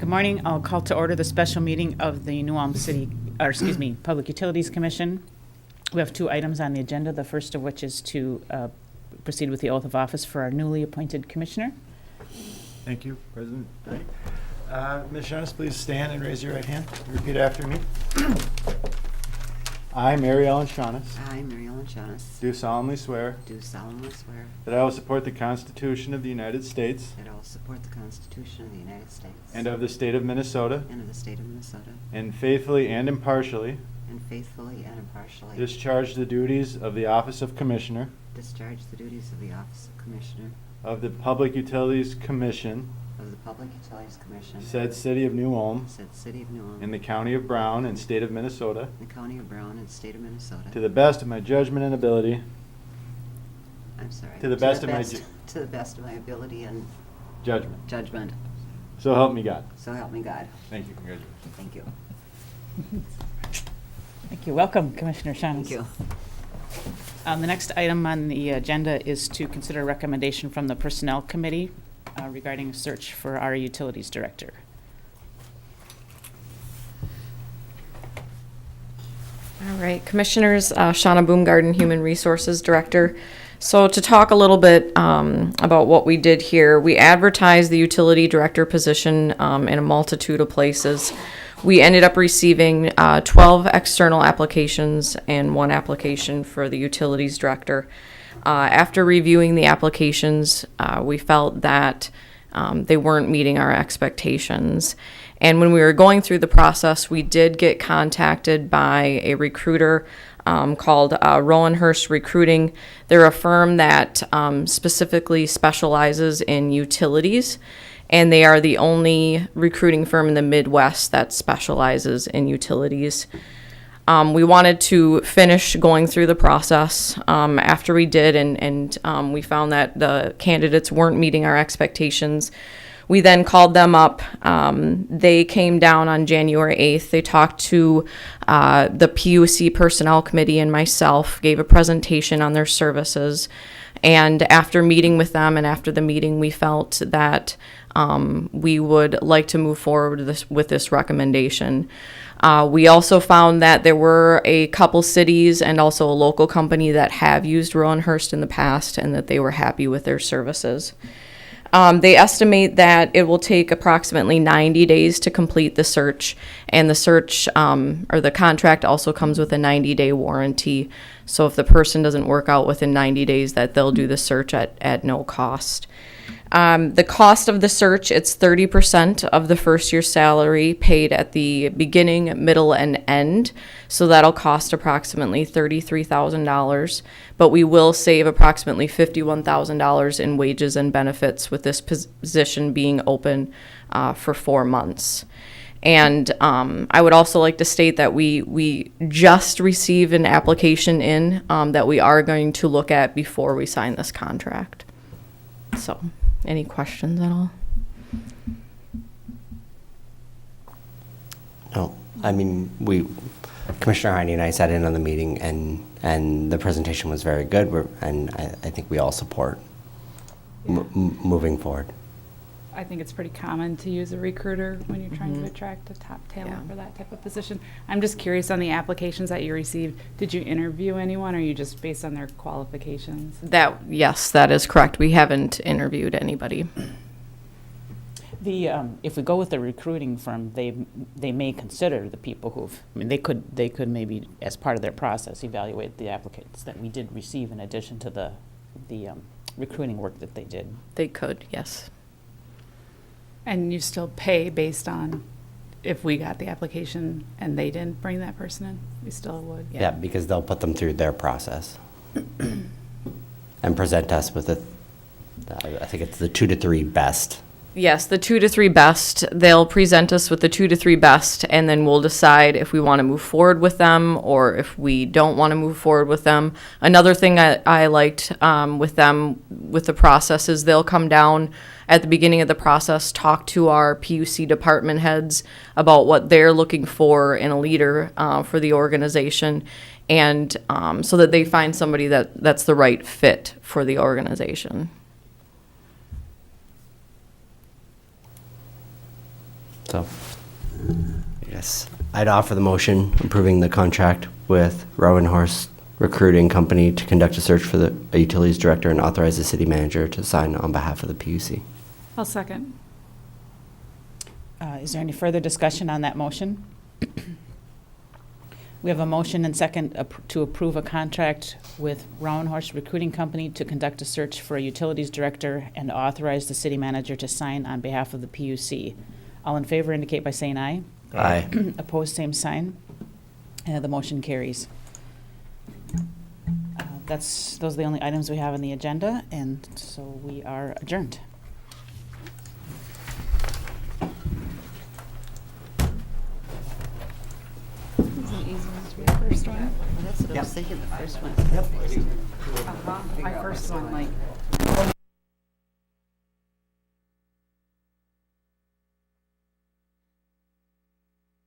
Good morning. I'll call to order the special meeting of the New Ulm Public Utilities Commission. We have two items on the agenda, the first of which is to proceed with the oath of office for our newly appointed commissioner. Thank you, President. Ms. Shaughnessy, please stand and raise your right hand. Repeat after me. I, Mary Ellen Shaughnessy, I, Mary Ellen Shaughnessy, do solemnly swear do solemnly swear that I will support the Constitution of the United States that I will support the Constitution of the United States and of the state of Minnesota, and of the state of Minnesota, and faithfully and impartially and faithfully and impartially discharge the duties of the office of Commissioner discharge the duties of the office of Commissioner of the Public Utilities Commission, of the Public Utilities Commission, said City of New Ulm, said City of New Ulm, in the County of Brown and State of Minnesota, in the County of Brown and State of Minnesota, to the best of my judgment and ability, I'm sorry, to the best of my to the best of my ability and judgment. judgment. So help me God. So help me God. Thank you. Congratulations. Thank you. Thank you. Welcome, Commissioner Shaughnessy. Thank you. The next item on the agenda is to consider a recommendation from the Personnel Committee regarding a search for our Utilities Director. All right, Commissioners, Shauna Boomgarden, Human Resources Director. So to talk a little bit about what we did here, we advertised the Utility Director position in a multitude of places. We ended up receiving 12 external applications and one application for the Utilities Director. After reviewing the applications, we felt that they weren't meeting our expectations. And when we were going through the process, we did get contacted by a recruiter called Rowanhurst Recruiting. They're a firm that specifically specializes in utilities, and they are the only recruiting firm in the Midwest that specializes in utilities. We wanted to finish going through the process after we did, and we found that the candidates weren't meeting our expectations. We then called them up. They came down on January 8th. They talked to the PUC Personnel Committee and myself, gave a presentation on their services. And after meeting with them and after the meeting, we felt that we would like to move forward with this recommendation. We also found that there were a couple cities and also a local company that have used Rowanhurst in the past and that they were happy with their services. They estimate that it will take approximately 90 days to complete the search, and the search or the contract also comes with a 90-day warranty. So if the person doesn't work out within 90 days, that they'll do the search at no cost. The cost of the search, it's 30% of the first year's salary paid at the beginning, middle, and end. So that'll cost approximately $33,000, but we will save approximately $51,000 in wages and benefits with this position being open for 4 months. And I would also like to state that we just received an application in that we are going to look at before we sign this contract. So, any questions at all? No, I mean, Commissioner Heine and I sat in on the meeting, and the presentation was very good, and I think we all support moving forward. I think it's pretty common to use a recruiter when you're trying to attract a top talent Yeah. for that type of position. I'm just curious on the applications that you received. Did you interview anyone, or are you just based on their qualifications? Yes, that is correct. We haven't interviewed anybody. If we go with the recruiting firm, they may consider the people they could maybe, as part of their process, evaluate the applicants that we did receive in addition to the recruiting work that they did. They could, yes. And you still pay based on if we got the application and they didn't bring that person in, we still would. Yeah, because they'll put them through their process and present us with I think it's the 2 to 3 best. Yes, the 2 to 3 best. They'll present us with the 2 to 3 best, and then we'll decide if we want to move forward with them or if we don't want to move forward with them. Another thing I liked with them, with the process, is they'll come down at the beginning of the process, talk to our PUC department heads about what they're looking for in a leader for the organization, and so that they find somebody that's the right fit for the organization. So, yes, I'd offer the motion approving the contract with Rowan Horse Recruiting Company to conduct a search for a utilities director and authorize the city manager to sign on behalf of the PUC. I'll second. Is there any further discussion on that motion? We have a motion and second to approve a contract with Rowan Horse Recruiting Company to conduct a search for a utilities director and authorize the city manager to sign on behalf of the PUC. All in favor indicate by saying aye. Aye. Opposed, same sign. The motion carries. Those are the only items we have on the agenda, and so we are adjourned. Well, that's what I was thinking, the first one. My first one, like,